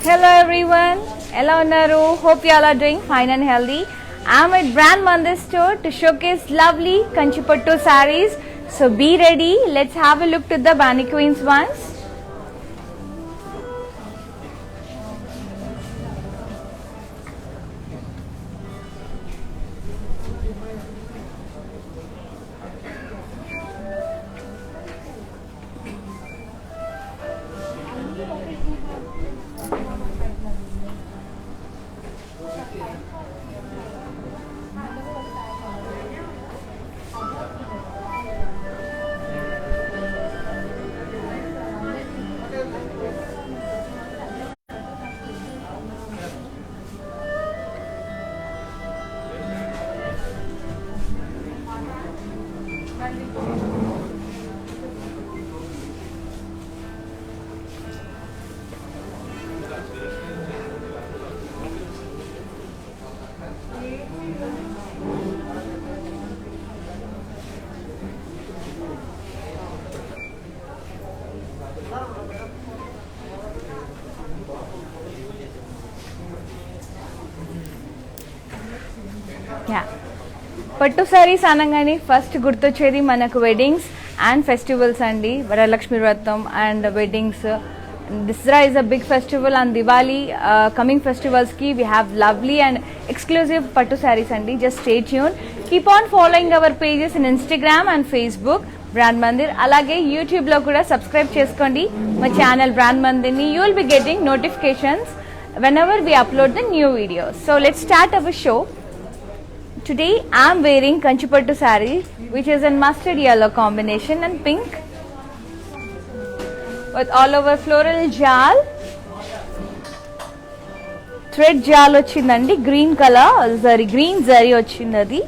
Hello everyone, Ella Unnaru. Hope you all are doing fine and healthy. I'm at Brand Mandir store to showcase lovely Kanchipattu sarees. So be ready. Let's have a look to the mannequins ones. పట్టు సారీస్ అనగానే first గుర్తొచ్చేది మనకు weddings and festivals అండి. వరలక్ష్మి వ్రతం and weddings. Dasara is a big festival and Diwali coming festivals ki we have lovely and exclusive pattu sarees andi. Just stay tuned. Keep on following our pages in Instagram and Facebook Brand Mandir. Alage YouTube lo kuda subscribe cheskondi ma channel Brand Mandir ni. You will be getting notifications whenever we upload the new videos. So let's start our show. Today I am wearing Kanchipattu saree which is in mustard yellow combination and pink with all over floral jal. Thread jal ochindandi, green color zari, green zari ochindadi.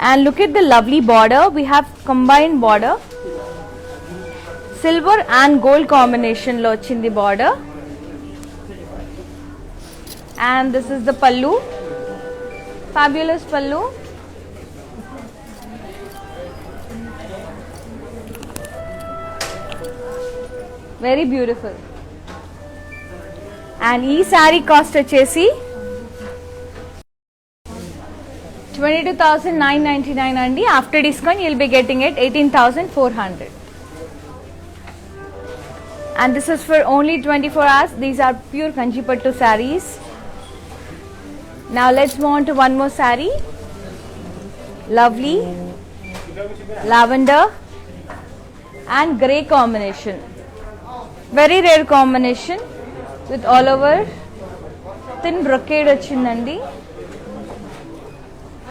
And look at the lovely border. We have combined border, silver and gold combination lo ochindi border. And this is the pallu. Fabulous pallu. Very beautiful. And ee saree cost vachesi 22,999 andi. After discount you will be getting it 18,400. And this is for only 24 hours. These are pure Kanchipattu sarees. Now let's move on to one more saree. Lovely lavender and grey combination. Very rare combination with all over thin brocade ochindandi.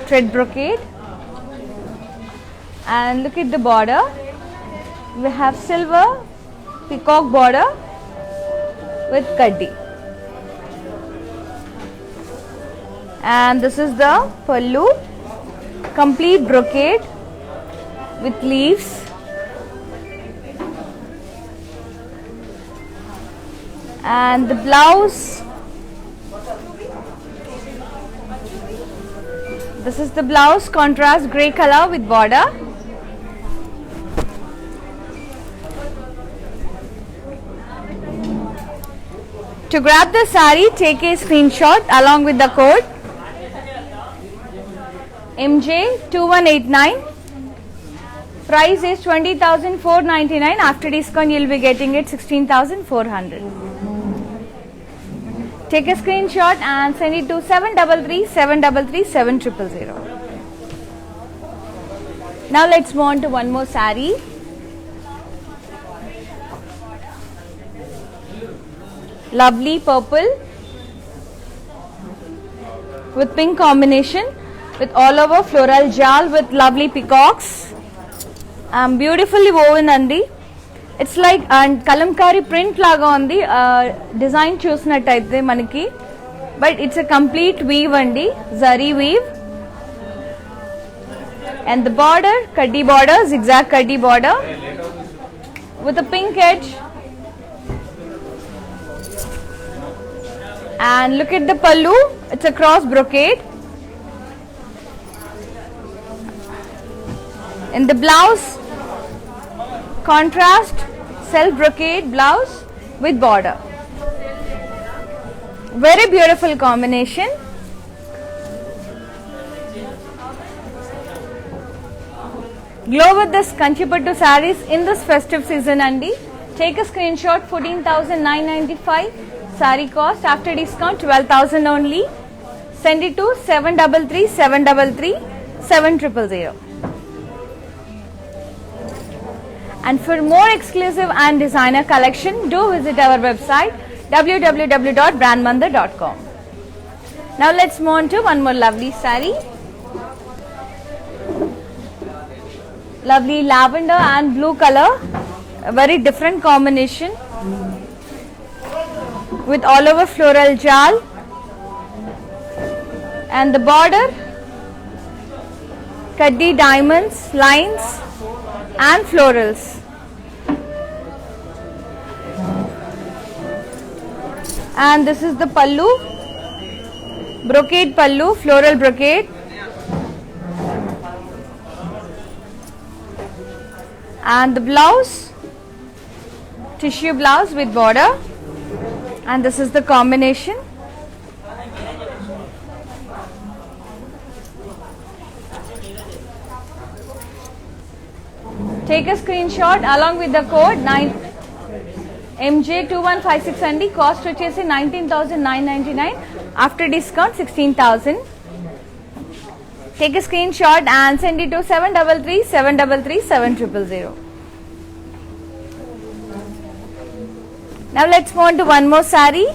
Thread brocade. And look at the border. We have silver peacock border with kaddi. And this is the pallu, complete brocade with leaves. And the blouse, this is the blouse, contrast grey color with border. To grab the saree, take a screenshot along with the code MJ2189. Price is 20,499. After discount you will be getting it 16,400. Take a screenshot and send it to 733-733-7000. Now let's move on to one more saree. Lovely purple with pink combination with all over floral jal with lovely peacocks. Beautifully woven andi. It's like and kalamkari print laga undi. Design chusinattaithe manaki, but it's a complete weave andi, zari weave. And the border, kaddi border, zigzag kaddi border with a pink edge. And look at the pallu. It's a cross brocade. In the blouse, contrast self brocade blouse with border. Very beautiful combination. Glow with this Kanchipattu sarees in this festive season andi. Take a screenshot. 14,995 saree cost after discount 12,000 only. Send it to 733 733 7000. And for more exclusive and designer collection, do visit our website www.brandmandar.com. Now let's move on to one more lovely saree. Lovely lavender and blue color, a very different combination with all over floral jal, and the border kaddi diamonds, lines and florals. And this is the pallu, brocade pallu, floral brocade. And the blouse, tissue blouse with border, and this is the combination. Take a screenshot along with the code MJ2156 andi. Cost vachesi 19,999, after discount 16,000. Take a screenshot and send it to 733 733 7000. Now let's move on to one more saree.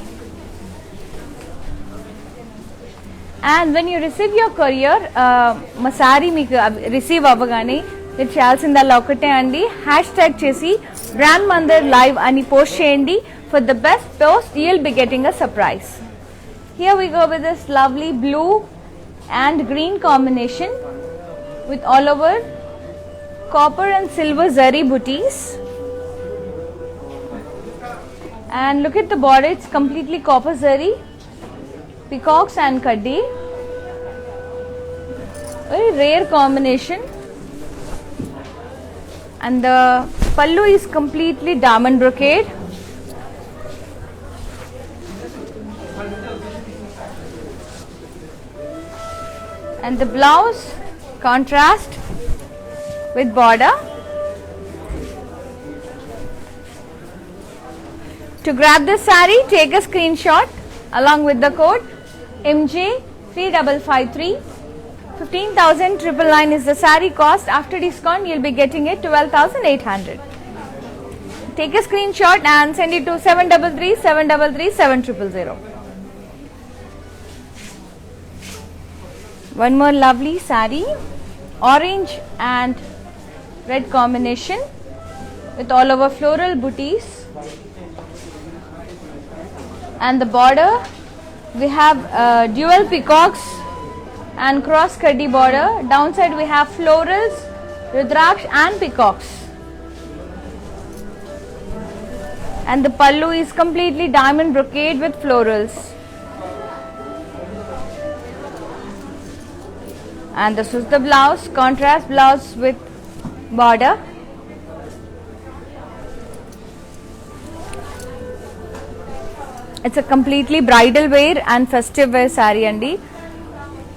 And when you receive your courier, మా saree మీకు receive అవ్వగానే మీరు చేయాల్సిందల్లా ఒకటే అండి, hashtag చేసి brand Mandar live అని post చేయండి. For the best post you will be getting a surprise. Here we go with this lovely blue and green combination with all over copper and silver zari booties. And look at the border, it's completely copper zari, peacocks and kaddi. Very rare combination. And the pallu is completely diamond brocade. And the blouse contrast with border. To grab this saree, take a screenshot along with the code MJ3553. 15,999 is the saree cost. After discount, you'll be getting it 12,800. Take a screenshot and send it to 733 733 7000. One more lovely saree, orange and red combination with all over floral booties. And the border, we have dual peacocks and cross kaddi border. Downside we have florals, rudraksh and peacocks. And the pallu is completely diamond brocade with florals. And this is the blouse, contrast blouse with border. It's a completely bridal wear and festive wear saree andi.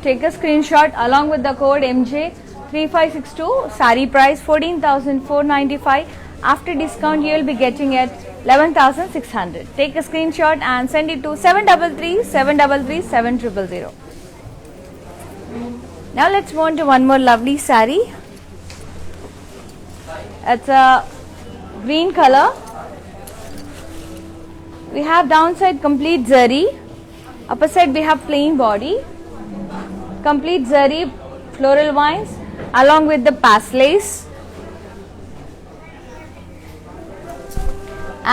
Take a screenshot along with the code MJ3562. Saree price 14,495. After discount you will be getting it 11,600. Take a screenshot and send it to 733 733 7000. Now let's move on to one more lovely saree. It's a green color. We have downside complete zari, upper side we have plain body, complete zari floral vines along with the paslays.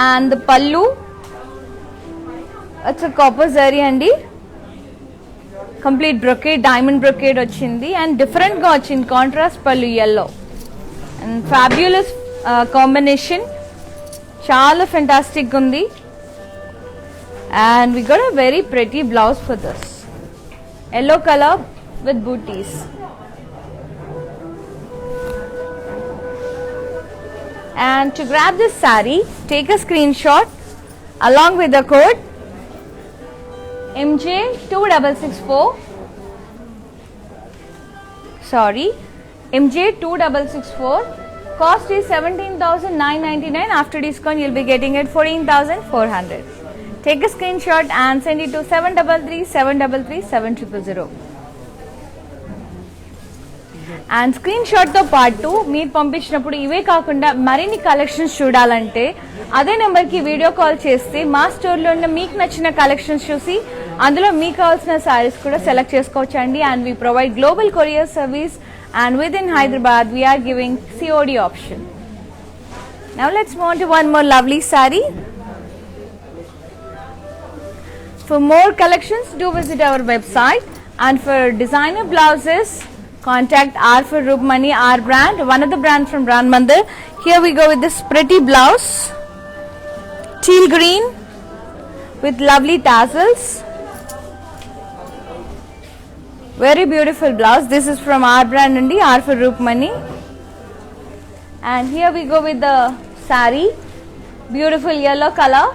And the pallu, it's a copper zari andi. Complete brocade, diamond brocade వచ్చింది and different గా వచ్చింది, contrast pallu yellow and fabulous combination, చాలా fantastic ఉంది. And we got a very pretty blouse for this, yellow color with booties. And to grab this saree, take a screenshot along with the code MJ2664. Sorry, MJ2664. Cost is 17,999. After discount, you'll be getting it 14,400. Take a screenshot and send it to 733-733-7000. And screen షాట్తో పాటు మీరు పంపించినప్పుడు ఇవే కాకుండా మరిన్ని collections చూడాలంటే అదే నెంబర్కి వీడియో కాల్ చేస్తే మా స్టోర్లో ఉన్న మీకు నచ్చిన కలెక్షన్స్ చూసి అందులో మీకు కావాల్సిన శారీస్ కూడా సెలెక్ట్ చేసుకోవచ్చండి. And we provide global courier service and with in Hyderabad we're giving COD option. Now let's move on to one more lovely sari. For more collections, do visit our website. And for designer blouses, contact R for Rupmani, our brand, one of the brands from Brand Mandir. Here we go with this pretty blouse, teal green with lovely tassels. Very beautiful blouse. This is from our brand and R for Rupmani. And here we go with the saree, beautiful yellow color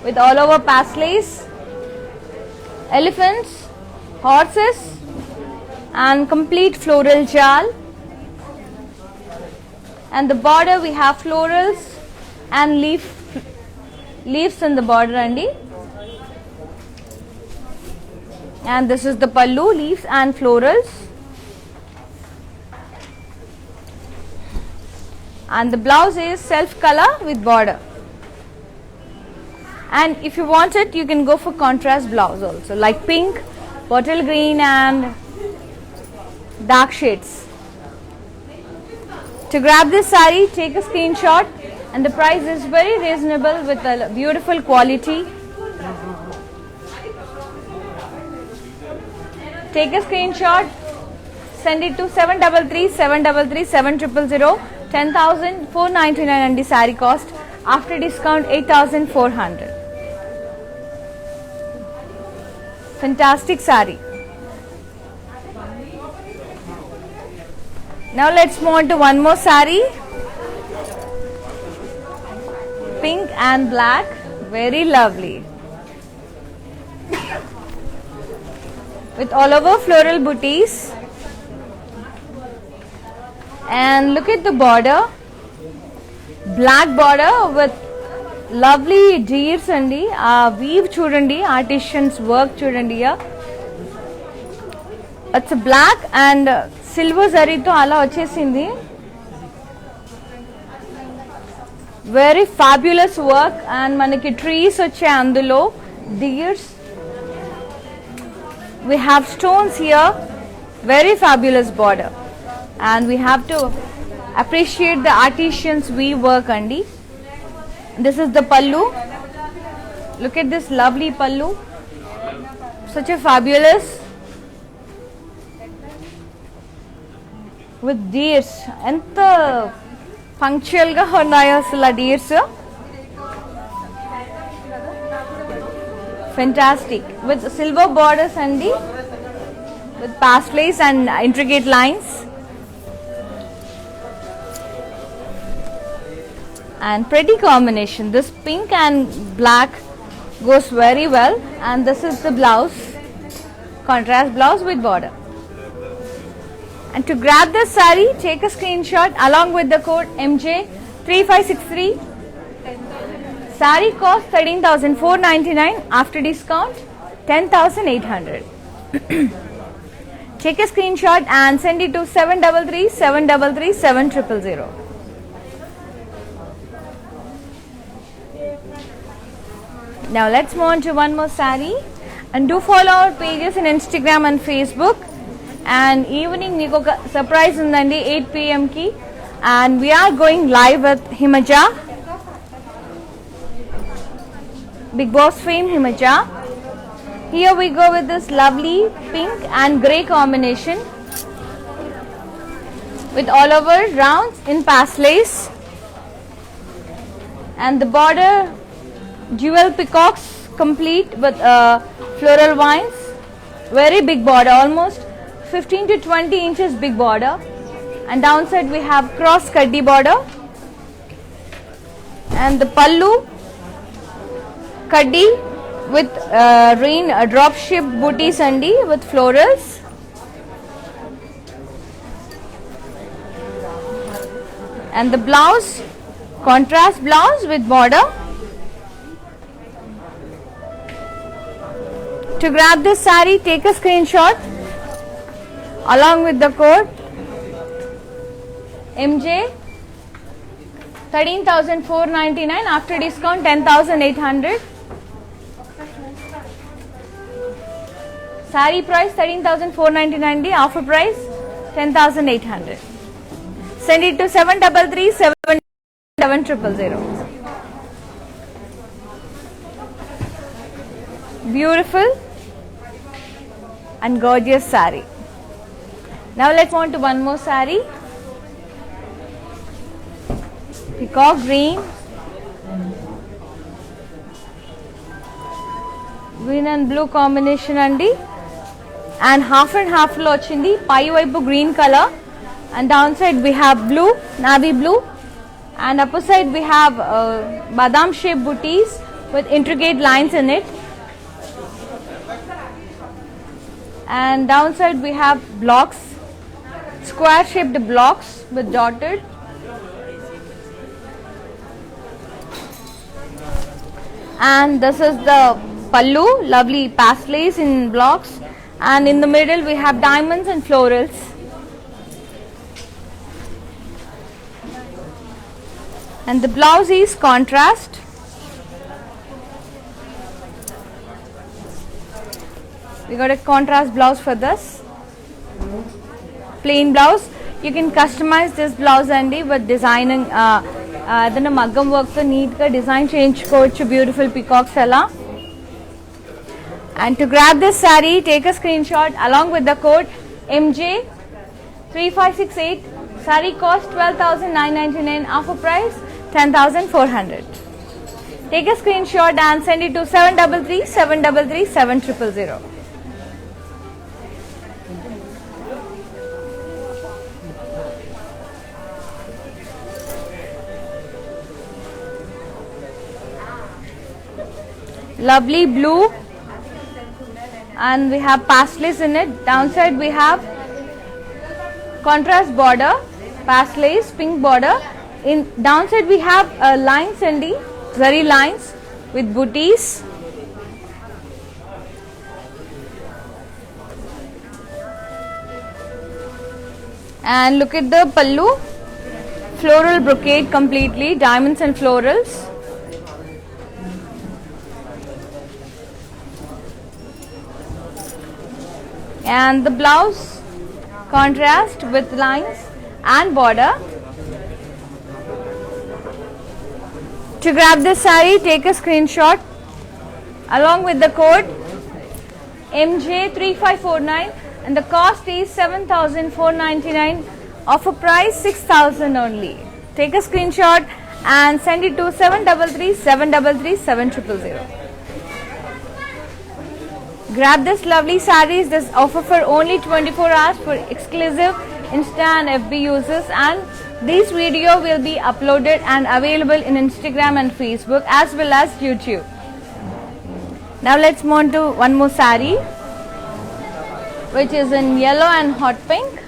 with all over pastelis, elephants, horses and complete floral jal. And the border we have florals and leaves in the border andi. And this is the pallu, leaves and florals. And the blouse is self color with border. And if you want it, you can go for contrast blouse also, like pink, bottle green and dark shades. To grab this saree, take a screenshot, and the price is very reasonable with a beautiful quality. Take a screenshot, send it to 733-733-7000. 10,499 and the saree cost. After discount 8,400. Fantastic saree. Now let's move on to one more saree. Pink and black, very lovely. With all over floral booties. And look at the border. Black border with lovely deers andi. Weave chudandi, artisans work chudandi. It's a black and silver zari to ala vachesindi. Very fabulous work and manaki trees vache andulo, deers. We have stones here. Very fabulous border. And we have to appreciate the artisans we work andi. This is the pallu. Look at this lovely pallu. Such a fabulous with deers. Enta punctual ga unnayo asala deers. Fantastic. With silver borders andi, with pastelis and intricate lines. And pretty combination. This pink and black goes very well. And this is the blouse, contrast blouse with border. And to grab this saree, take a screenshot along with the code MJ3563. Saree cost 13,499. After discount 10,800. Take a screenshot and send it to 733-733-7000. Now let's move on to one more saree. And do follow our pages in Instagram and Facebook. And evening meeku oka surprise undandi 8 PM ki. And we are going live with Himaja, Big Boss fame Himaja. Here we go with this lovely pink and grey combination with all over rounds in pastelis. And the border jewel peacocks complete with floral vines. Very big border, almost 15 to 20 inches big border. And downside we have cross kaddi border. And the pallu kaddi with rain drop shaped booties andi with florals. And the blouse, contrast blouse with border. To grab this saree, take a screenshot along with the code MJ 13,499, after discount 10,800. Saree price 13,499, the offer price 10,800. Send it to 733-777-000. Beautiful and gorgeous saree. Now let's move on to one more saree. Peacock green. Green and blue combination andi. And half lo ochindi. Pai vaipu green color. And downside we have blue, navy blue, and upper side we have badam shaped booties with intricate lines in it, and downside we have blocks, square shaped blocks with dotted, and this is the pallu, lovely pastels in blocks, and in the middle we have diamonds and florals. And the blouse is contrast. We got a contrast blouse for this. Plain blouse. You can customize this blouse andi with designing adana maggam work tho neat ga design cheyinchukochu, beautiful peacocks ela. And to grab this saree, take a screenshot along with the code MJ3568. Saree cost 12,999, offer price 10,400. Take a screenshot and send it to 733-733-7000. Lovely blue, and we have pastels in it. Downside we have contrast border, pastels, pink border. In downside we have lines andi, zari lines with booties. And look at the pallu, floral brocade completely, diamonds and florals. And the blouse, contrast with lines and border. To grab this saree, take a screenshot along with the code MJ3549, and the cost is 7,499, offer price 6,000 only. Take a screenshot and send it to 733-733-7000. Grab this lovely sarees. This offer for only 24 hours for exclusive Insta and FB users, and this video will be uploaded and available in Instagram and Facebook as well as YouTube. Now let's move on to one more saree, which is in yellow and hot pink.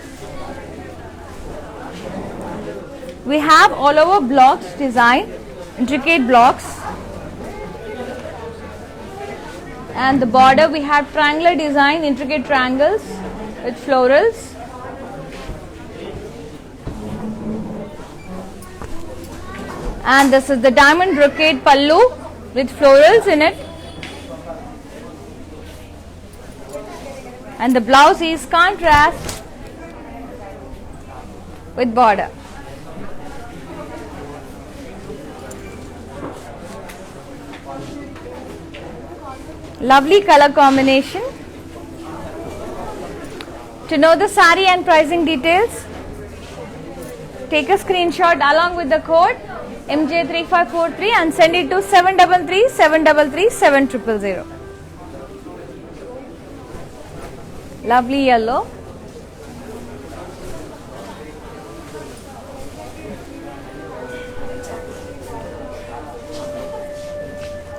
We have all over blocks design, intricate blocks, and the border we have triangular design, intricate triangles with florals. And this is the diamond brocade pallu with florals in it. And the blouse is contrast with border. Lovely color combination. To know the saree and pricing details, take a screenshot along with the code MJ3543 and send it to 733-733-7000. Lovely yellow.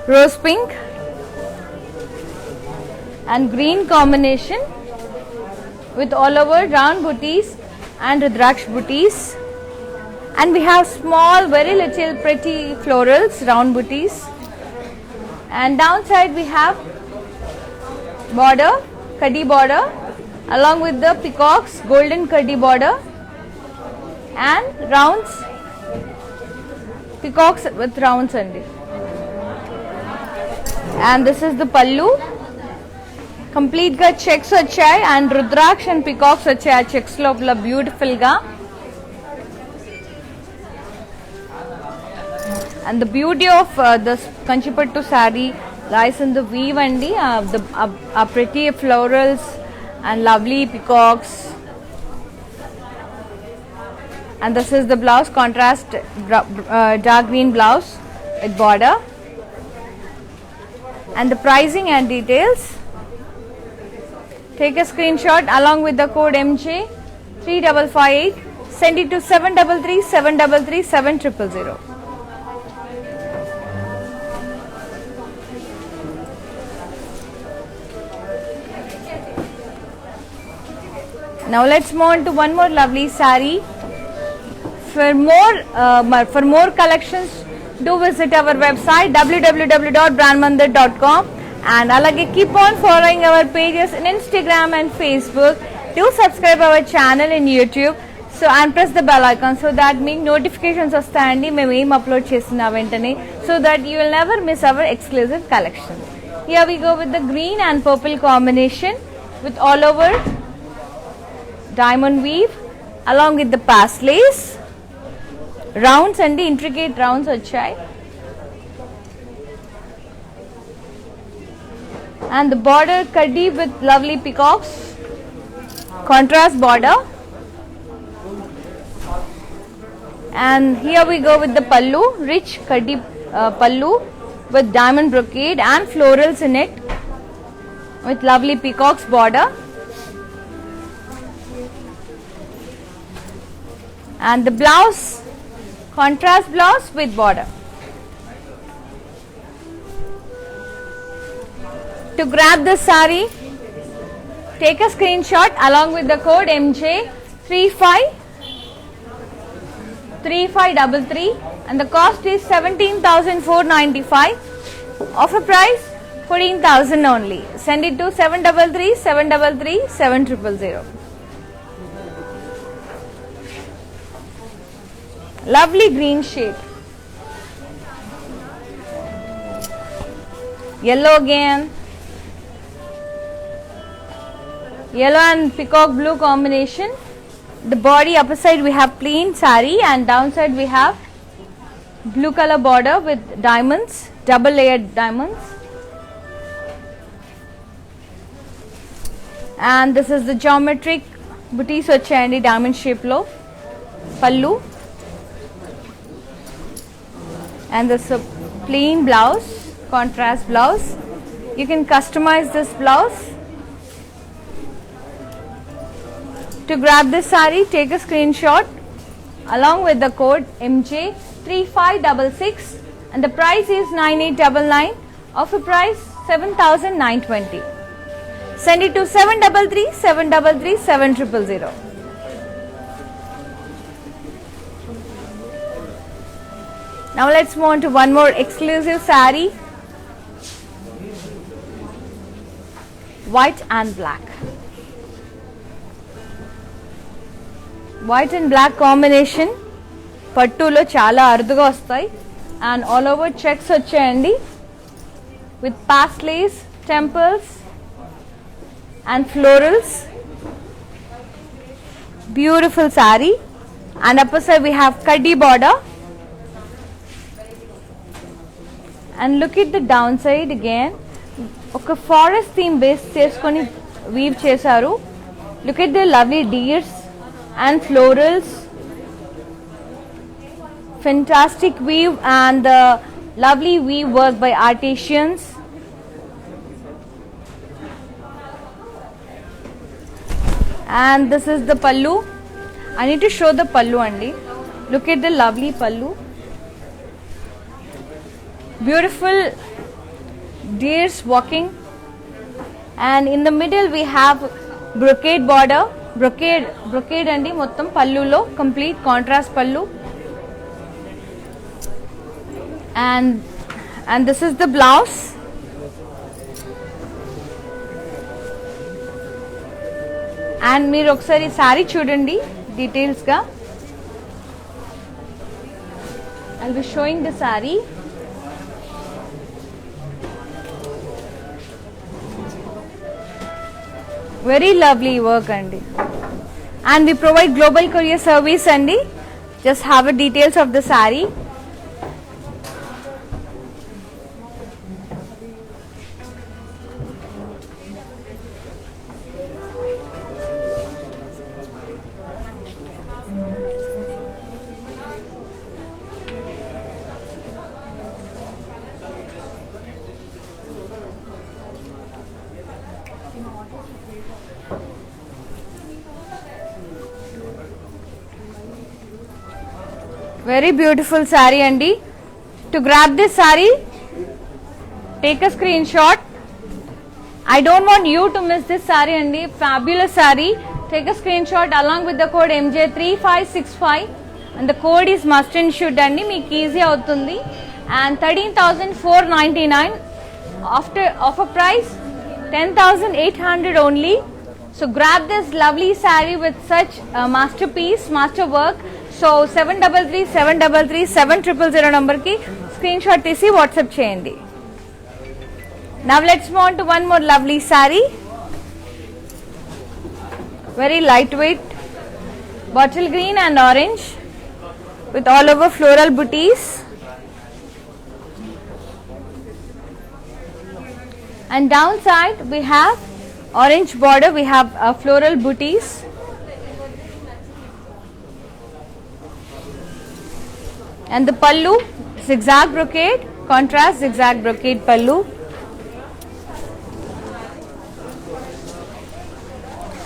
Rose pink. and green combination with all over round booties and Rudraksh booties. And we have small, very little pretty florals, round booties. And downside we have border, kaddi border, along with the peacocks, golden kaddi border and rounds, peacocks with rounds andi. And this is the pallu. Complete ga checks వచ్చాయి and Rudraksh and peacocks వచ్చాయి ఆ checks లోపల beautiful గా. And the beauty of this Kanchipattu saree lies in the weave and the pretty florals and lovely peacocks. And this is the blouse, contrast dark green blouse with border. And the pricing and details, take a screenshot along with the code MJ 3558, send it to 733 733 7000. Now let's move on to one more lovely saree. For more collections, do visit our website www.brandmandir.com, and alage keep on following our pages in Instagram and Facebook. Do subscribe our channel in YouTube, so and press the bell icon so that మీకు notifications వస్తాయండి మేము ఏం upload చేస్తున్నా వెంటనే, so that you will never miss our exclusive collection. Here we go with the green and purple combination with all over diamond weave along with the paisleys, rounds and the intricate rounds వచ్చాయి. And the border kaddi with lovely peacocks, contrast border. And here we go with the pallu, rich kaddi pallu with diamond brocade and florals in it with lovely peacocks border. And the blouse, contrast blouse with border. To grab this saree, take a screenshot along with the code MJ 3533 and the cost is 17,495. Offer price 14,000 only. Send it to 733 733 7000. Lovely green shade, yellow again, yellow and peacock blue combination. The body upper side we have plain saree and downside we have blue color border with diamonds, double layered diamonds. And this is the geometric booties వచ్చాయండి diamond shape లో. Pallu. And this is a plain blouse, contrast blouse. You can customize this blouse. To grab this saree, take a screenshot along with the code MJ 3566 and the price is 9899. Offer price 7,920. Send it to 733 733 7000. Now let's move on to one more exclusive saree, white and black. White and black combination పట్టులో చాలా అరుదుగా వస్తాయి and all over checks వచ్చాయండి with paisleys, temples and florals. Beautiful saree, and upper side we have kaddi border. And look at the downside again. ఒక forest theme base చేసుకొని weave చేశారు. Look at the lovely deers and florals. Fantastic weave and the lovely weave work by artisans. And this is the pallu. I need to show the pallu andi. Look at the lovely pallu. Beautiful deers walking And in the middle we have brocade border. Brocade andi mottam pallulo complete contrast pallu. And this is the blouse. And మీరు ఒకసారి sorry చూడండి details గా. I'll be showing the saree. Very lovely work andi. And we provide global courier service andi. Just have the details of the saree. Very beautiful saree andi. To grab this saree, take a screenshot. I don't want you to miss this saree andi. Fabulous saree. Take a screenshot along with the code MJ3565 and the code is must and should andi. Meeku easy avutundi. And 13,499 after offer price 10,800 only. So grab this lovely saree with such masterpiece, master work. So 7337337000 number ki screenshot tisi WhatsApp cheyandi. Now let's move on to one more lovely saree. Very lightweight, bottle green and orange with all over floral booties. And downside we have orange border, we have floral booties. And the pallu, zigzag brocade, contrast zigzag brocade pallu.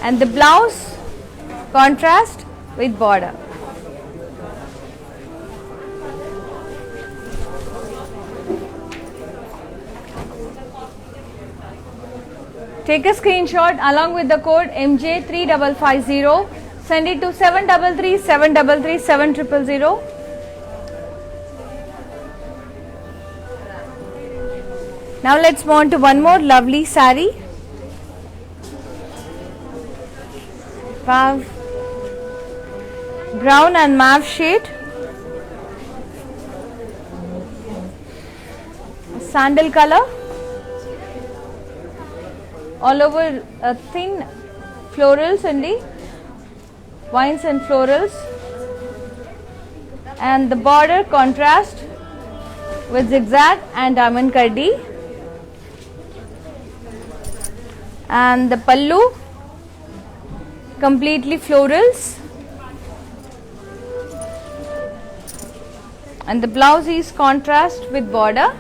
And the blouse, contrast with border. Take a screenshot along with the code MJ3550. Send it to 7337337000. Now let's move on to one more lovely saree. Wow. Brown and mauve shade. Sandal color. All over thin florals andi. Vines and florals. And the border contrast with zigzag and diamond kaddi. And the pallu completely florals, and the blouse is contrast with border.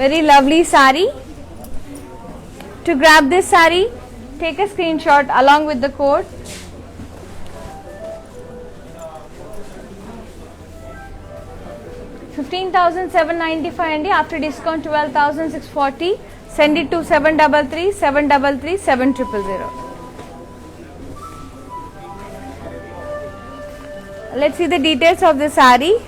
Very lovely saree. To grab this saree, take a screenshot along with the code. $15,795 andi. After discount 12,640. Send it to 7337337000. Let's see the details of the saree.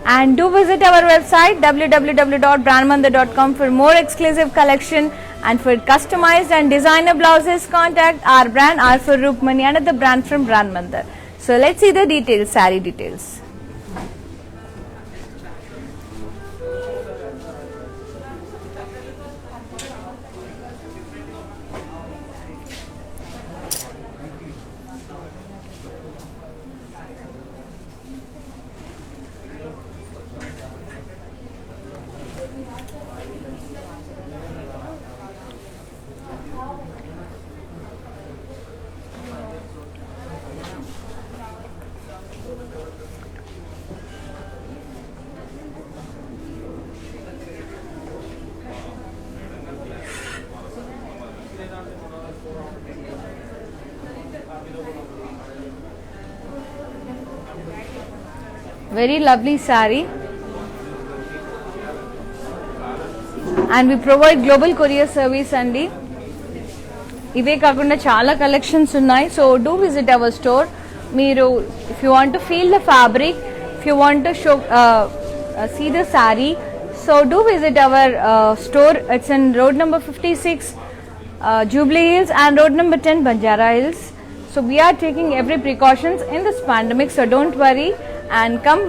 And do visit our website www.brandmandar.com for more exclusive collection. And for customized and designer blouses, contact our brand R for Rupmani, another brand from Brand Mandar. So let's see the details, saree details. Very lovely saree. and we provide global courier service andi. ఇవే కాకుండా చాలా collections ఉన్నాయి. So do visit our store. మీరు if you want to feel the fabric, if you want to show see the sari, so do visit our store. It's in road number 56 Jubilee Hills and road number 10 Banjara Hills. So we are taking every precautions in this pandemic, so don't worry and come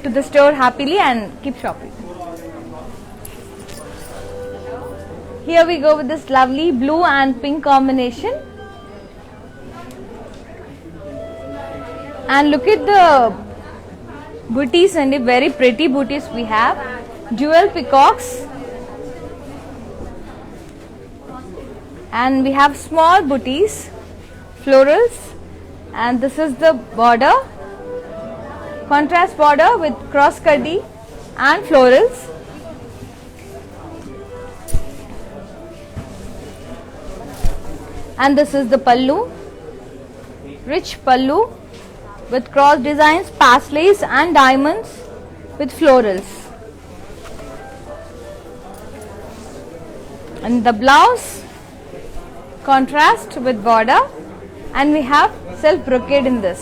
to the store happily and keep shopping. Here we go with this lovely blue and pink combination, and look at the booties and very pretty booties we have. Jewel peacocks, and we have small booties, florals, and this is the border, contrast border with cross cutty and florals. And this is the pallu, rich pallu with cross designs, paisleys and diamonds with florals. And the blouse, contrast with border, and we have self brocade in this.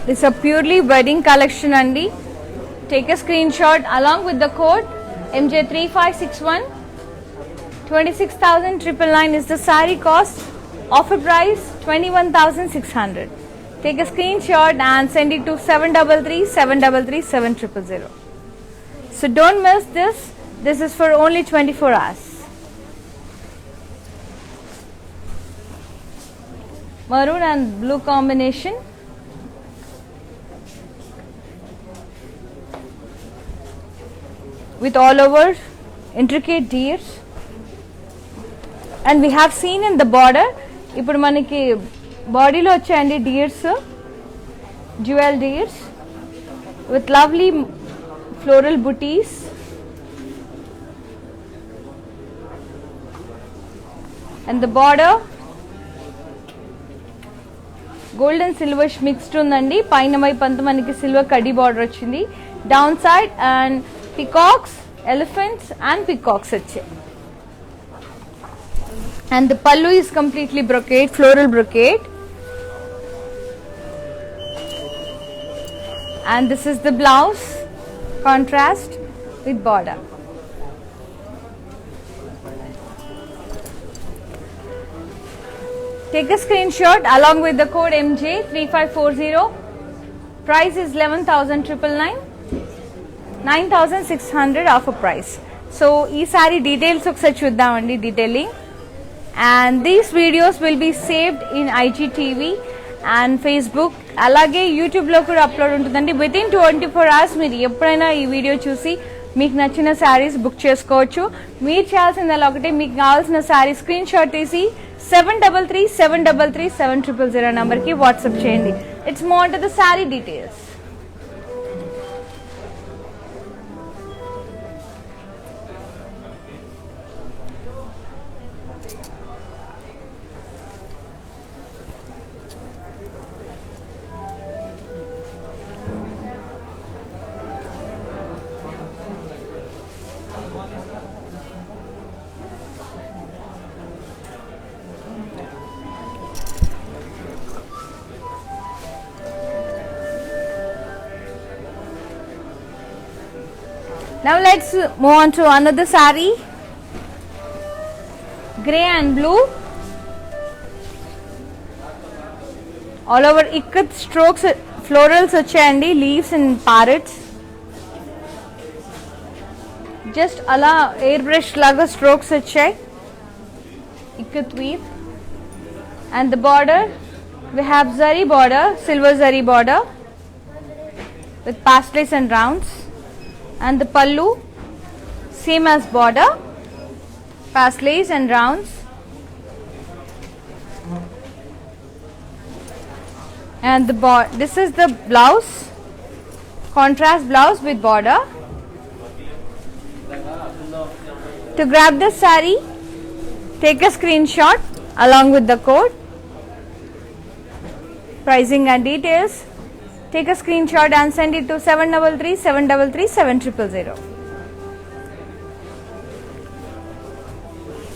This is a purely wedding collection andi. Take a screenshot along with the code MJ3561. 26,999 is the saree cost. Offer price 21,600. Take a screenshot and send it to 733-733-7000. So don't miss this. This is for only 24 hours. Maroon and blue combination. With all over intricate deers. And we have seen in the border, ఇప్పుడు మనకి బాడీలో వచ్చాయండి deers, jewel deers with lovely floral booties. And the border gold and silver mixed ఉందండి. పైన వైపు అంతా మనకి silver కడ్డీ బార్డర్ వచ్చింది. Down side and peacocks, elephants and peacocks వచ్చాయి. And the pallu is completely brocade, floral brocade. And this is the blouse, contrast with border. Take a screenshot along with the code MJ3540. Price is 11,999. 9,600 offer price. So ee sari details okkari chuddamandi, detailing. And these videos will be saved in IGTV and Facebook, alage YouTube lo kuda upload untundandi. Within 24 hours మీరు ఎప్పుడైనా ఈ video చూసి మీకు నచ్చిన saris book చేసుకోవచ్చు. మీరు చేయాల్సిందల్లా ఒకటే, మీకు కావాల్సిన సారీ స్క్రీన్ షాట్ తీసి 733-733-7000 నంబర్కి వాట్సాప్ చేయండి. It's more to the sorry details. Now let's move on to another saree, grey and blue. All over ikat strokes, florals వచ్చాయండి, leaves and parrots. Just అలా air brush లాగా strokes వచ్చాయి, ikat weave. And the border, we have zari border, silver zari border with paisleys and rounds. And the pallu, same as border, paisleys and rounds. And this is the blouse, contrast blouse with border. To grab this saree, take a screenshot along with the code. pricing and details, take a screenshot and send it to 733 733 7000.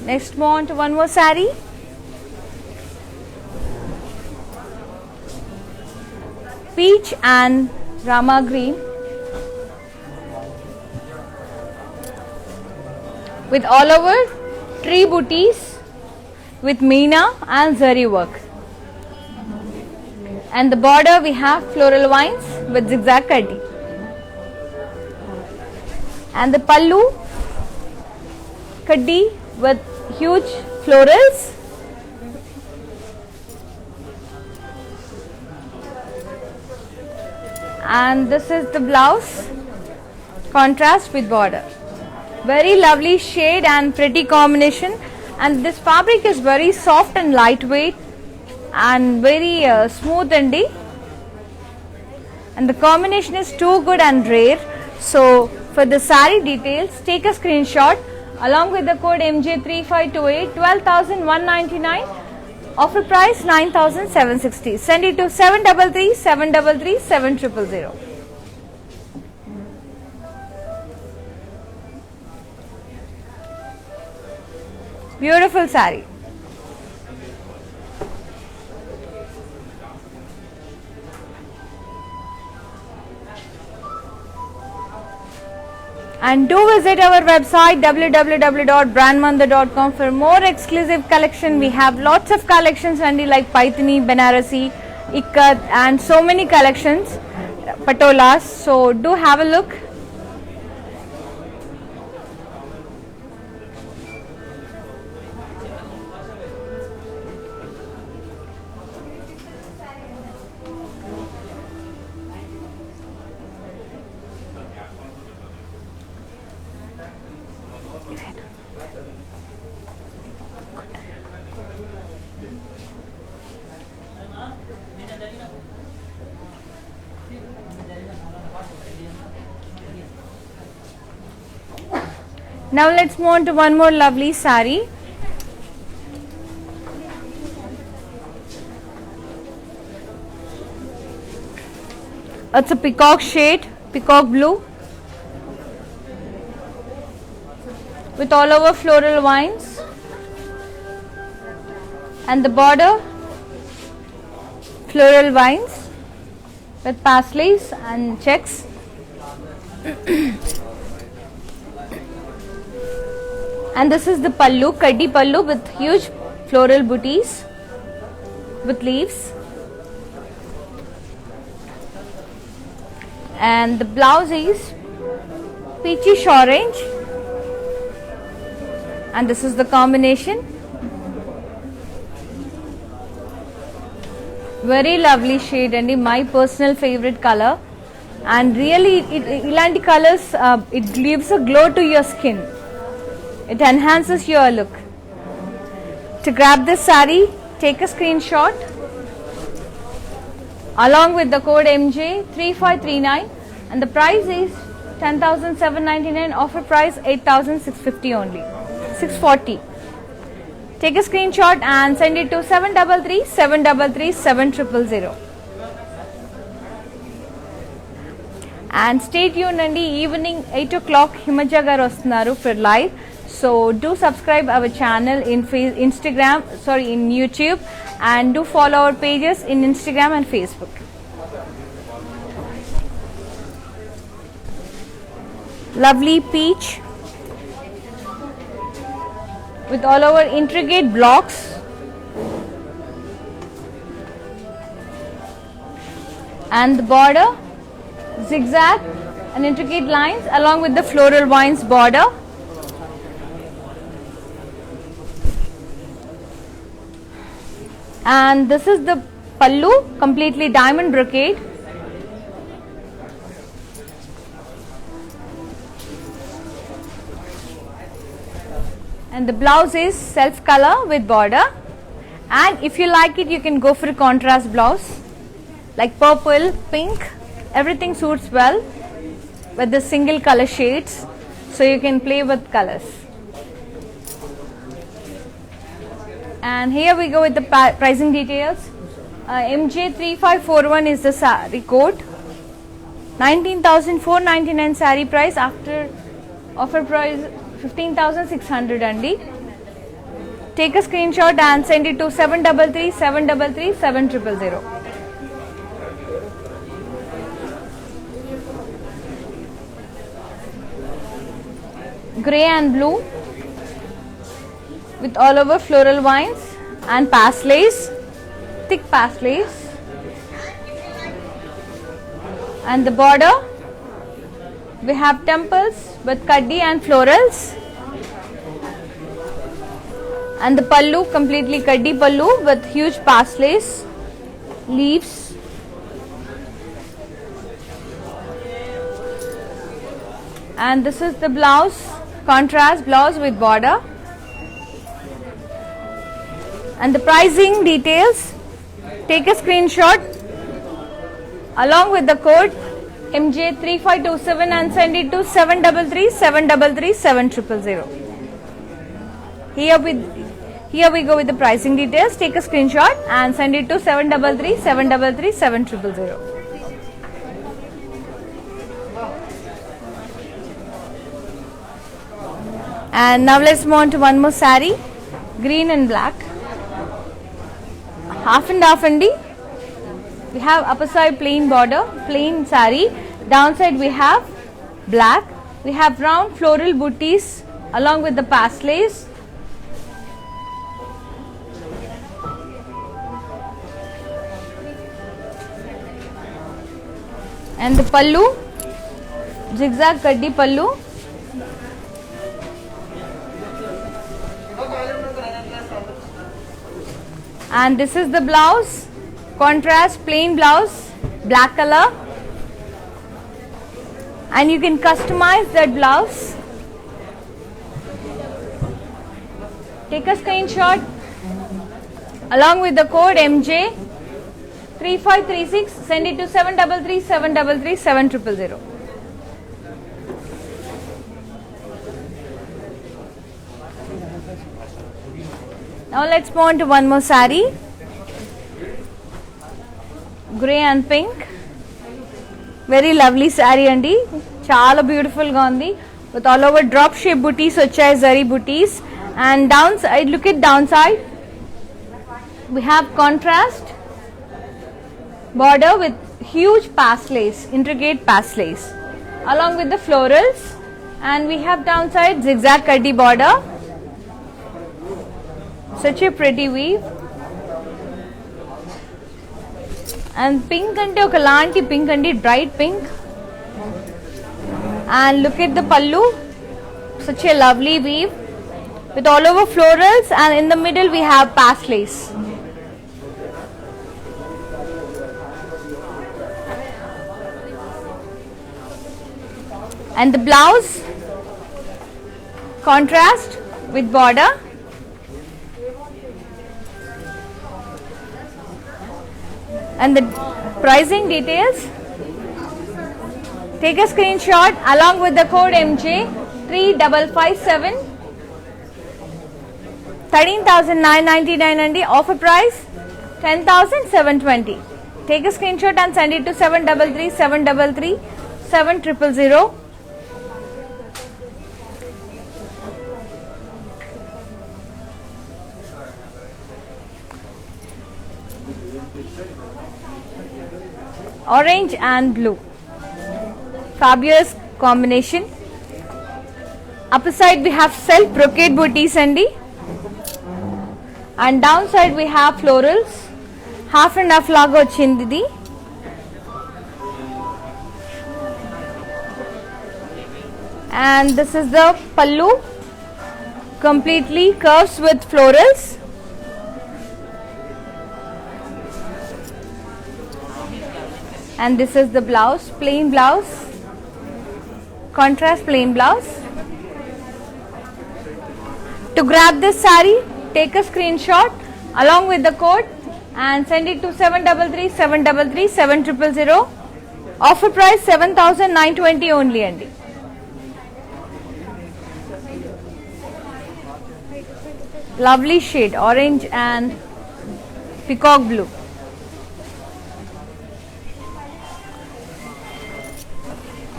Next, move on to one more saree. Peach and Rama green with all over tree booties with Meena and zari work. And the border we have floral vines with zigzag cutty. And the pallu cutty with huge florals. And this is the blouse, contrast with border. Very lovely shade and pretty combination. And this fabric is very soft and lightweight and very smooth and the combination is too good and rare. So for the saree details, take a screenshot along with the code MJ3528, 12,199, offer price 9,760. Send it to 733 733 7000. Beautiful saree. And do visit our website www.brandmandar.com for more exclusive collection. We have lots of collections only like Paithani, Banarasi, Ikat and so many collections, patolas. So do have a look. Now let's move on to one more lovely saree. It's a peacock shade, peacock blue with all over floral vines and the border floral vines with paisleys and checks. And this is the pallu, kaddi pallu with huge floral booties with leaves. And the blouse is peachish orange. And this is the combination. Very lovely shade and my personal favorite color. And really, ilanti colors, it gives a glow to your skin. It enhances your look. To grab this saree, take a screenshot along with the code MJ3539 and the price is 10,799, offer price 8,650 only, 640. Take a screenshot and send it to 733 733 7000. And stay tuned and evening 8 o'clock Himaja garu vastunaru for live. So do subscribe our channel in in YouTube and do follow our pages in Instagram and Facebook. Lovely peach with all over intricate blocks. And the border zigzag and intricate lines along with the floral vines border. And this is the pallu, completely diamond brocade. And the blouse is self color with border. And if you like it, you can go for a contrast blouse like purple, pink. Everything suits well with the single color shades, so you can play with colors. And here we go with the pricing details. MJ3541 is the saree code. 19,499 saree price, after offer price 15,600 andi. Take a screenshot and send it to 733 733 7000. Grey and blue with all over floral vines and paslays, thick paslays, and the border we have temples with kaddi and florals, and the pallu completely kaddi pallu with huge paslays, leaves, and this is the blouse, contrast blouse with border. And the pricing details, take a screenshot along with the code MJ3527 and send it to 733 733 7000. Here we go with the pricing details. Take a screenshot and send it to 733 733 7000. And now let's move on to one more saree, green and black, half and half andi. We have upper side plain border, plain saree, downside we have black, we have round floral booties along with the paslays, and the pallu, zigzag kaddi pallu, and this is the blouse, contrast plain blouse, black color, and you can customize that blouse. Take a screenshot along with the code MJ3536, send it to 733 733 7000. Now let's move on to one more saree, grey and pink, very lovely saree andi, chaala beautiful ga undi with all over drop shape booties vachayi, zari booties, and downside, look at downside, we have contrast border with huge paslays, intricate paslays along with the florals, and we have downside zigzag kaddi border, such a pretty weave, and pink ante oka laanti pink andi, bright pink, and look at the pallu, such a lovely weave with all over florals, and in the middle we have paslays. And the blouse, contrast with border, and the pricing details, take a screenshot along with the code MJ3557, 13,999 andi, offer price 10,720. Take a screenshot and send it to 733 733 7000. Orange and blue, fabulous combination. Upper side we have self brocade booties andi, and downside we have florals, half and half laga ochindi idi, and this is the pallu, completely curves with florals, and this is the blouse, plain blouse, contrast plain blouse. To grab this saree, take a screenshot along with the code and send it to 733 733 7000. Offer price 7,920 only andi. Lovely shade, orange and peacock blue.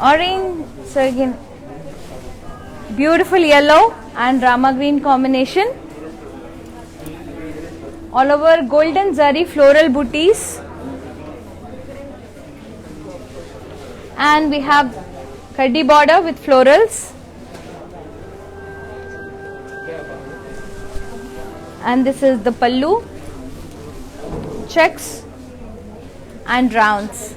Orange, so again beautiful yellow and rama green combination. All over golden zari floral booties. And we have kaddi border with florals. And this is the pallu, checks and rounds.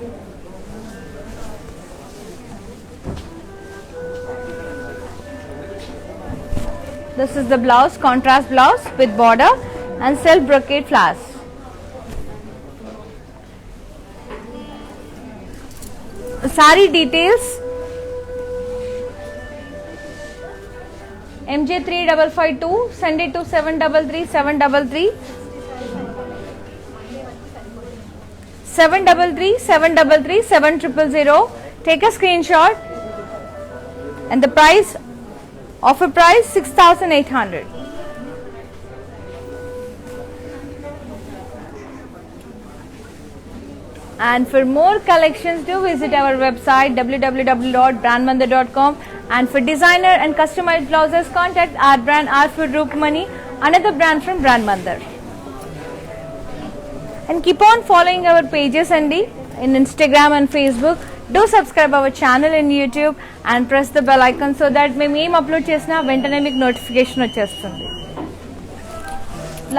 This is the blouse, contrast blouse with border and self brocade flowers. Sari details. MJ 3552, send it to 733 733 733 733 7000. Take a screenshot and the price, offer price 6,800. And for more collections, do visit our website www.brandmandir.com. And for designer and customized blouses, contact our brand Arfur Rupmani, another brand from Brand Mandir. And keep on following our pages in Instagram and Facebook. Do subscribe our channel in YouTube and press the bell icon so that మేము ఏం upload చేసినా వెంటనే మీకు notification వచ్చేస్తుంది.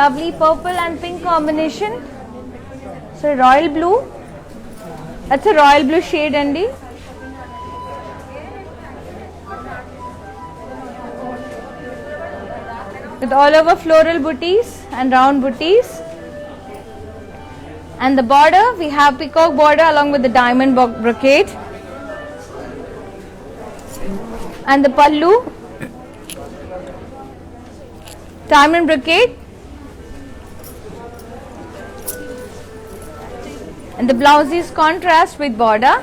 Lovely purple and pink combination. So royal blue. That's a royal blue shade అండి. With all over floral booties and round booties. And the border, we have peacock border along with the diamond brocade. And the pallu, diamond brocade. And the blouse is contrast with border.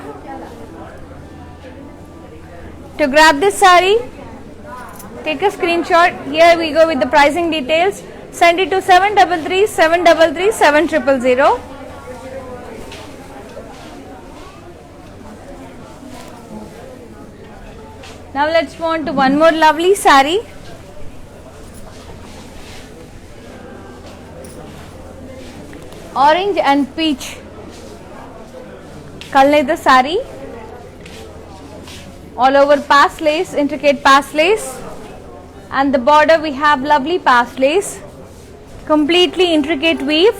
To grab this saree, take a screenshot. Here we go with the pricing details. Send it to 733 733 7000. Now let's move on to one more lovely saree. Orange and peach color the saree. All over pass lace, intricate pass lace. And the border we have lovely pass lace. Completely intricate weave.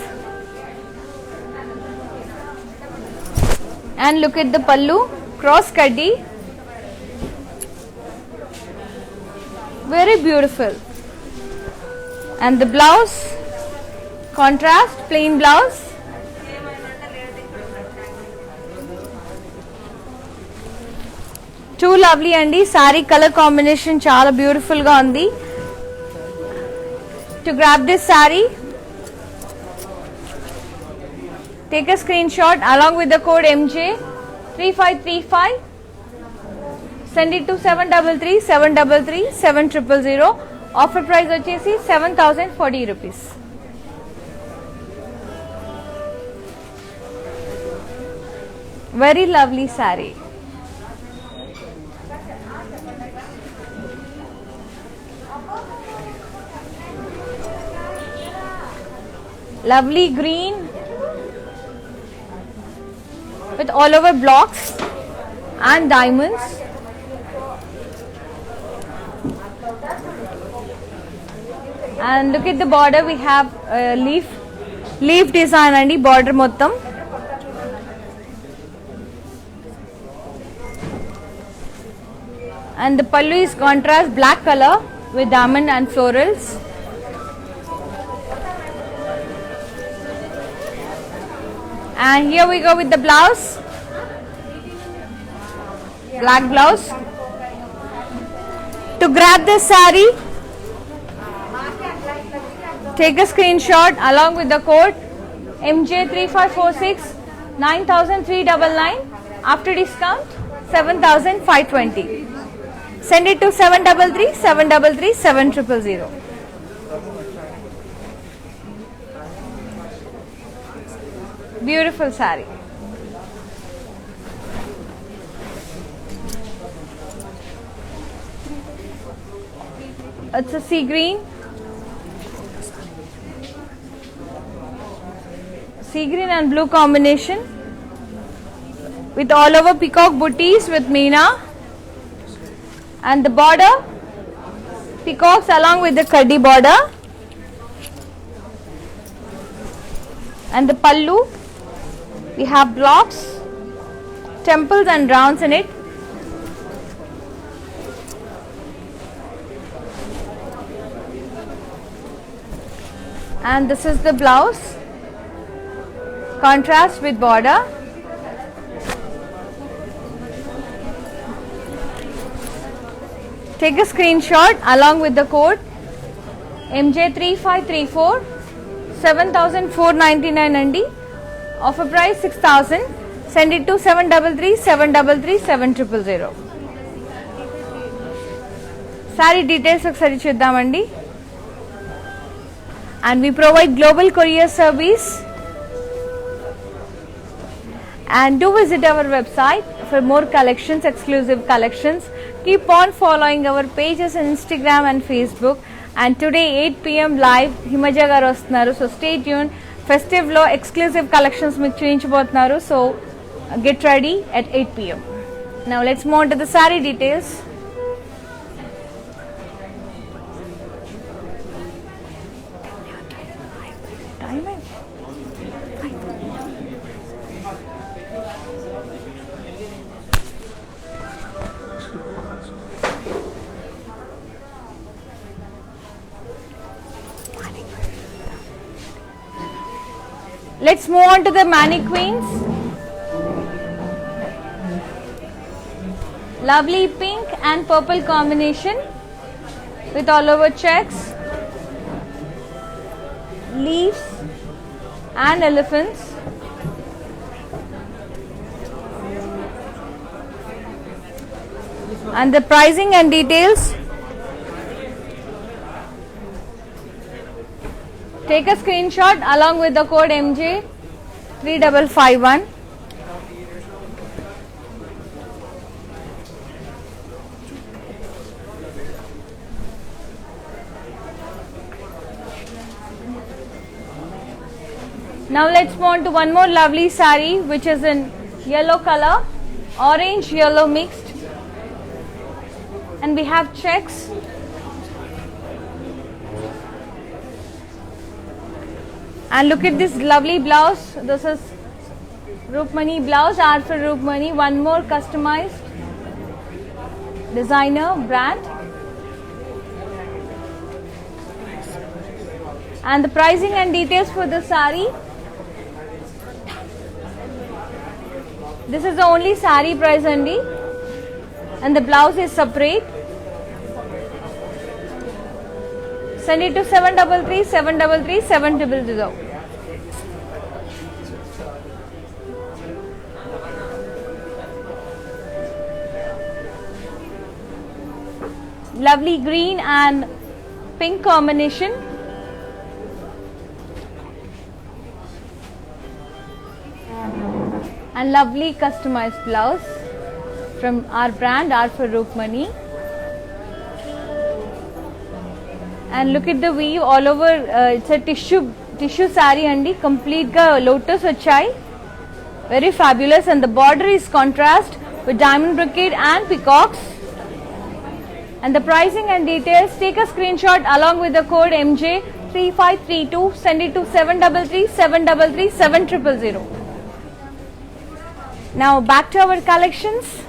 And look at the pallu, cross kaddi. Very beautiful. And the blouse, contrast, plain blouse. Too lovely andi. Saree color combination chala beautiful ga undi. To grab this saree, take a screenshot along with the code MJ 3535. Send it to 733 733 7000. Offer price వచ్చేసి 7,040 rupees. Very lovely saree. Lovely green with all over blocks and diamonds. And look at the border, we have leaf design and border mottam. And the pallu is contrast black color with diamond and florals. And here we go with the blouse, black blouse. To grab this saree, take a screenshot along with the code MJ3546 9399. After discount 7,520. Send it to 733 733 7000. Beautiful saree. It's a sea green and blue combination with all over peacock booties with Meena, and the border peacocks along with the kaddi border, and the pallu we have blocks, temples and rounds in it. And this is the blouse, contrast with border. Take a screenshot along with the code MJ3534, 7,499 andi, offer price 6,000. Send it to 733-733-7000. Saree details ఒకసారి చూద్దామండి. And we provide global courier service. And do visit our website for more collections, exclusive collections. Keep on following our pages on Instagram and Facebook. And today 8 p.m. live Himaja garu vastunaru, so stay tuned. Festive lo exclusive collections meeku cheyinchibothunaru, so get ready at 8 p.m. Now let's move on to the saree details. Let's move on to the mannequins. Lovely pink and purple combination with all over checks, leaves and elephants. And the pricing and details. Take a screenshot along with the code MJ3551. Now let's move on to one more lovely saree which is in yellow color, orange yellow mixed, and we have checks. And look at this lovely blouse. This is Rupmani blouse, art for Rupmani. One more customized designer brand. And the pricing and details for the saree. This is the only saree price only, and the blouse is separate. Send it to 733-733-7000. Lovely green and pink combination. And lovely customized blouse from our brand Art for Rupmani. And look at the weave all over. It's a tissue saree andi, complete ga lotus vachai, very fabulous. And the border is contrast with diamond brocade and peacocks. And the pricing and details, take a screenshot along with the code MJ3532. Send it to 733-733-7000. Now back to our collections.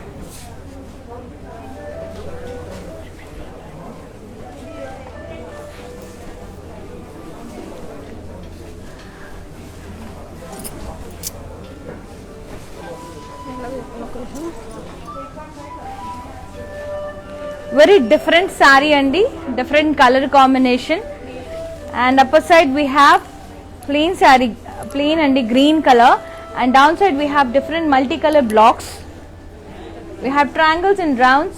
Very different saree andi, different color combination. And upper side we have plain saree, plain and green color, and downside we have different multicolor blocks. We have triangles and rounds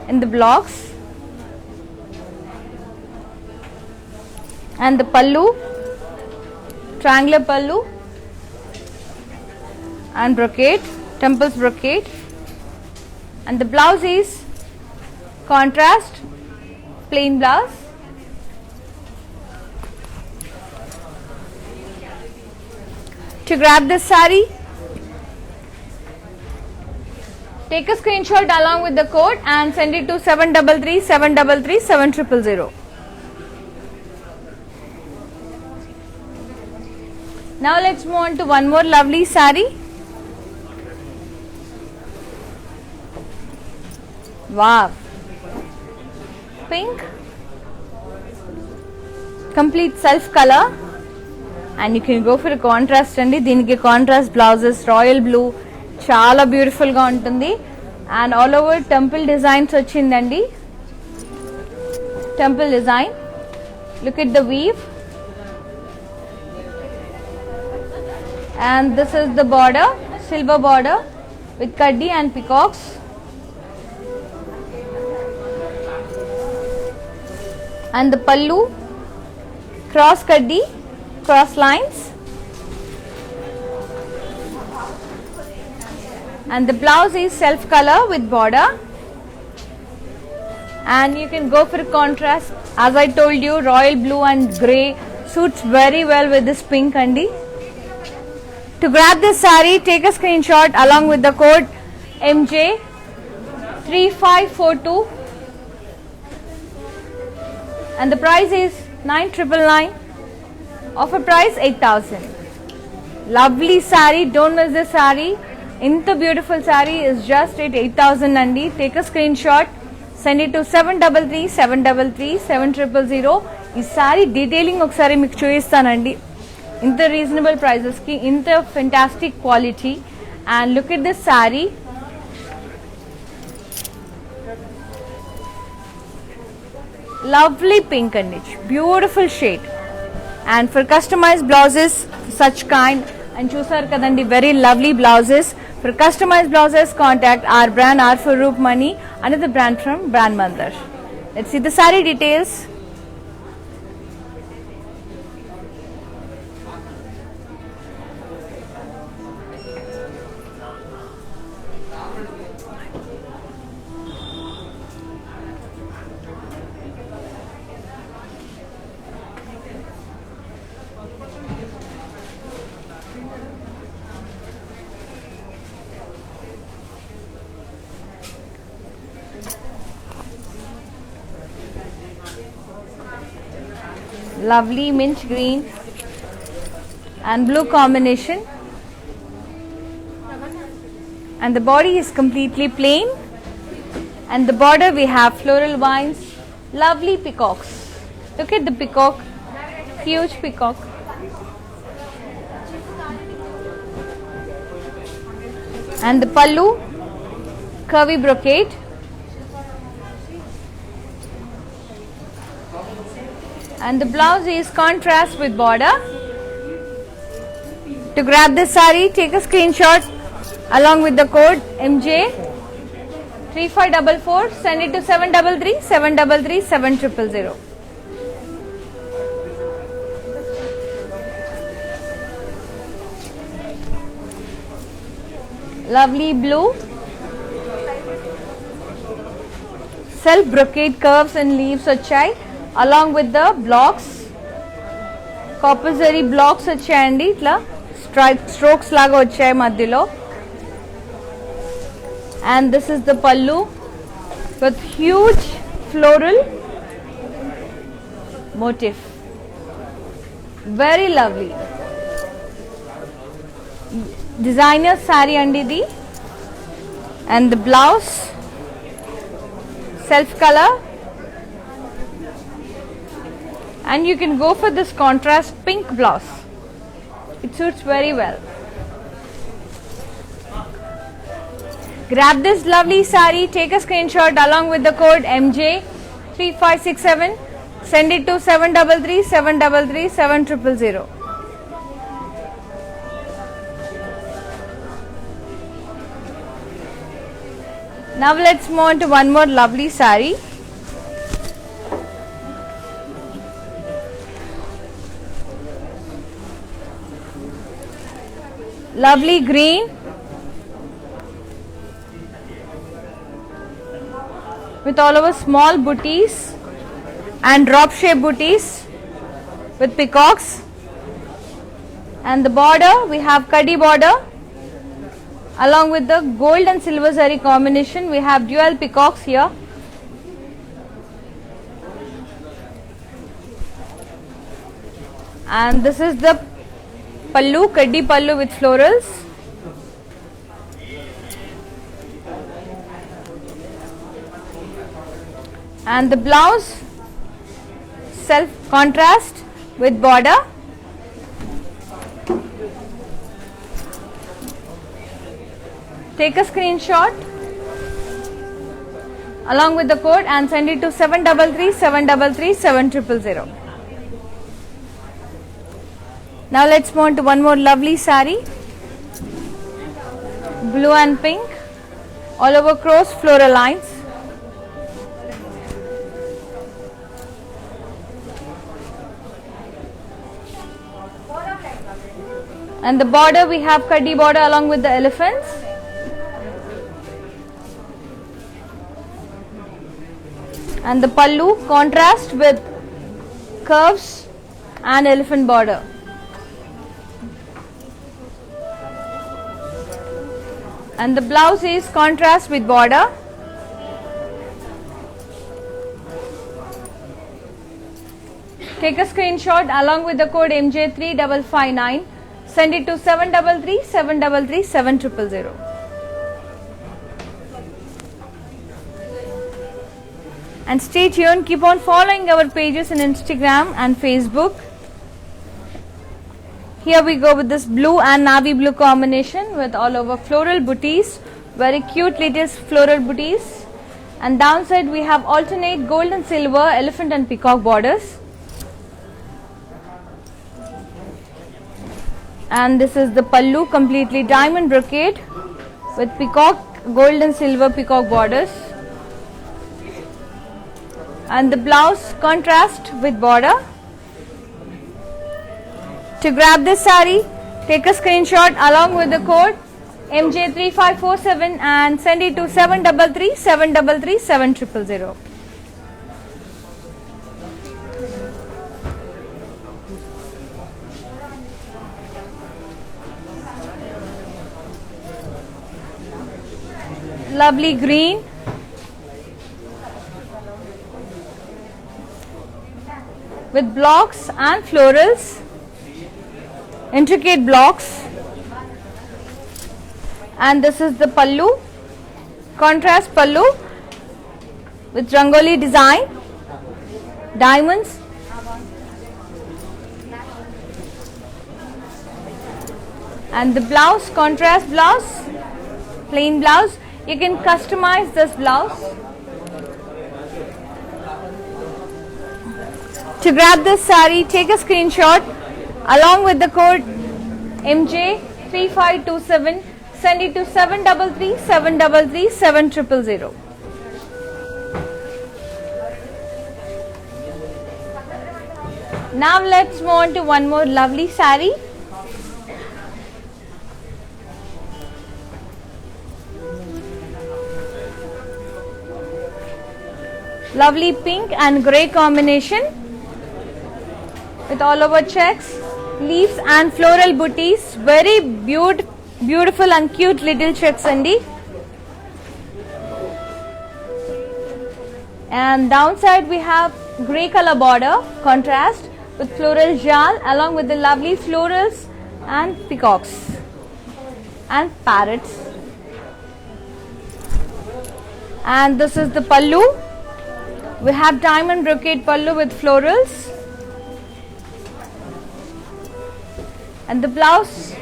in the blocks, and the pallu, triangular pallu and brocade, temples brocade, and the blouse is contrast plain blouse. To grab this saree, take a screenshot along with the code and send it to 733 733 7000. Now let's move on to one more lovely saree. Wow, pink, complete self color, and you can go for a contrast andi. Deeniki contrast blouses, royal blue, chaala beautiful ga untundi, and all over temple designs vachindandi. Temple design, look at the weave, and this is the border, silver border with kaddi and peacocks. And the pallu, cross kaddi, cross lines, and the blouse is self color with border, and you can go for a contrast. As I told you, royal blue and grey suits very well with this pink andi. To grab this saree, take a screenshot along with the code MJ3542, and the price is 9999. Offer price 8000. Lovely saree, don't miss this saree. Inta beautiful saree is just at 8000 andi. Take a screenshot, send it to 733 733 7000. Ee saree detailing okkari meeku chupistanandi. Inta reasonable prices ki, inta fantastic quality, and look at this saree. Lovely pink and beautiful shade, and for customized blouses such kind, and chusar kadandi very lovely blouses. For customized blouses, contact our brand R for Roop Money, another brand from Brand Mandar. Let's see the saree details. Lovely mint green and blue combination, and the body is completely plain, and the border we have floral vines, lovely peacocks. Look at the peacock, huge peacock, and the pallu, curvy brocade, and the blouse is contrast with border. To grab this saree, take a screenshot along with the code MJ3544, send it to 733 733 7000. Lovely blue, self brocade curves and leaves vachai, along with the blocks, copper zari blocks vachayandi, itla strokes laga vachai madhyalo, and this is the pallu with huge floral motif, very lovely designer saree andi idi, and the blouse self color, and you can go for this contrast pink blouse. It suits very well. Grab this lovely saree, take a screenshot along with the code MJ3567, send it to 733 733 7000. Now let's move on to one more lovely saree. Lovely green with all over small booties and drop shape booties with peacocks, And the border, we have Kadi border. Along with the gold and silver zari combination, we have dual peacocks here. And this is the pallu, Kadi pallu with florals. And the blouse, self contrast with border. Take a screenshot along with the code and send it to 733-733-7000. Now let's move on to one more lovely sari, blue and pink, all over cross floral lines. And the border, we have Kadi border along with the elephants. And the pallu, contrast with curves and elephant border. And the blouse is contrast with border. Take a screenshot along with the code MJ3559. Send it to 733-733-7000. And stay tuned, keep on following our pages in Instagram and Facebook. Here we go with this blue and navy blue combination with all over floral booties, very cute little floral booties. And downside we have alternate gold and silver, elephant and peacock borders. And this is the pallu, completely diamond brocade with peacock, gold and silver peacock borders. And the blouse, contrast with border. To grab this sari, take a screenshot along with the code MJ3547 and send it to 733-733-7000. Lovely green. With blocks and florals, intricate blocks. And this is the pallu, contrast pallu with rangoli design, diamonds. And the blouse, contrast blouse, plain blouse. You can customize this blouse. To grab this sari, take a screenshot along with the code MJ3527. Send it to 733-733-7000. Now let's move on to one more lovely sari. Lovely pink and grey combination with all over checks, leaves and floral booties. Very beautiful and cute little checks, Andy. And downside we have grey color border, contrast with floral jal along with the lovely florals and peacocks and parrots. And this is the pallu. We have diamond brocade pallu with florals. And the blouse,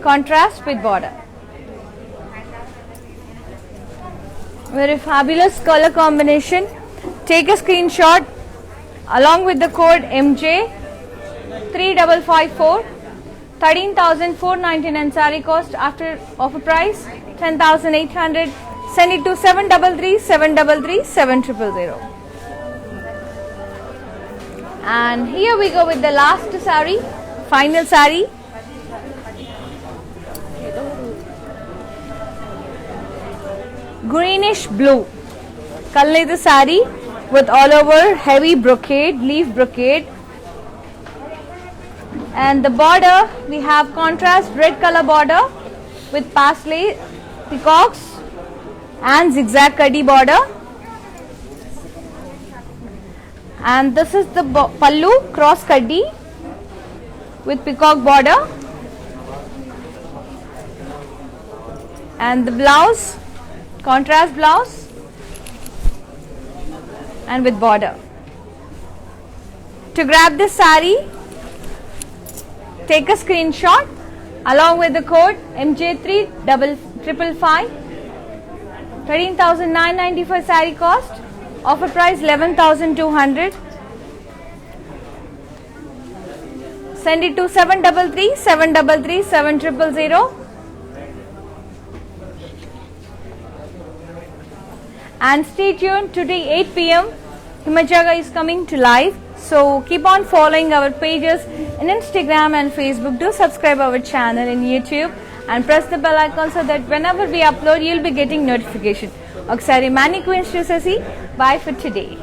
contrast with border. Very fabulous color combination. Take a screenshot along with the code MJ3554. 13,499 sari cost after offer price 10,800. Send it to 733-733-7000. And here we go with the last sari, final sari. Greenish blue. Kalnedu sari with all over heavy brocade, leaf brocade. And the border, we have contrast red color border with parsley peacocks and zigzag kaddi border. And this is the pallu, cross kaddi with peacock border. And the blouse, contrast blouse and with border. To grab this saree, take a screenshot along with the code MJ35555. 13,995 saree cost. Offer price 11,200. Send it to 733 733 7000. And stay tuned, today 8 p.m. Himajaga is coming to live. So keep on following our pages in Instagram and Facebook. Do subscribe our channel in YouTube and press the bell icon so that whenever we upload, you'll be getting notification. Oksari mannequins chusesi. Bye for today.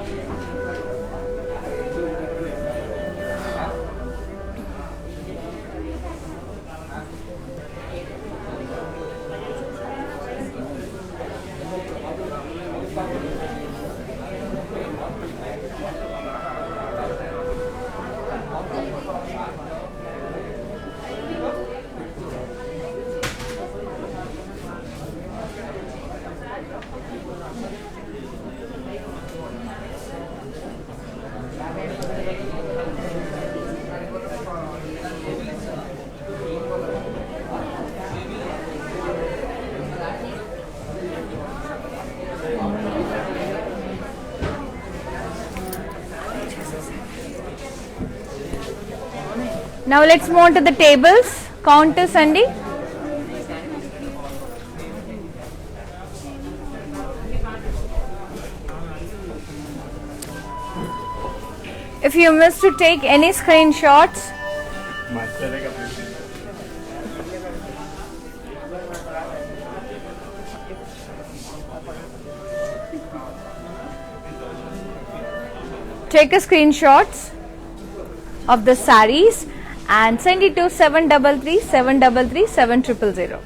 Now let's move on to the tables, counters andi. If you miss to take any screenshots, take a screenshots of the sarees and send it to 733 733 7000.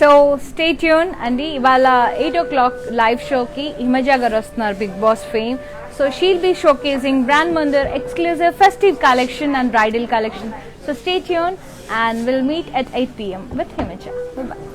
So stay tuned and ivala 8 o'clock live show ki Himaja garu vastunaru Big Boss fame. So she'll be showcasing Brand Mandir exclusive festive collection and bridal collection. So stay tuned and we'll meet at 8 p.m. with Himaja. Bye bye.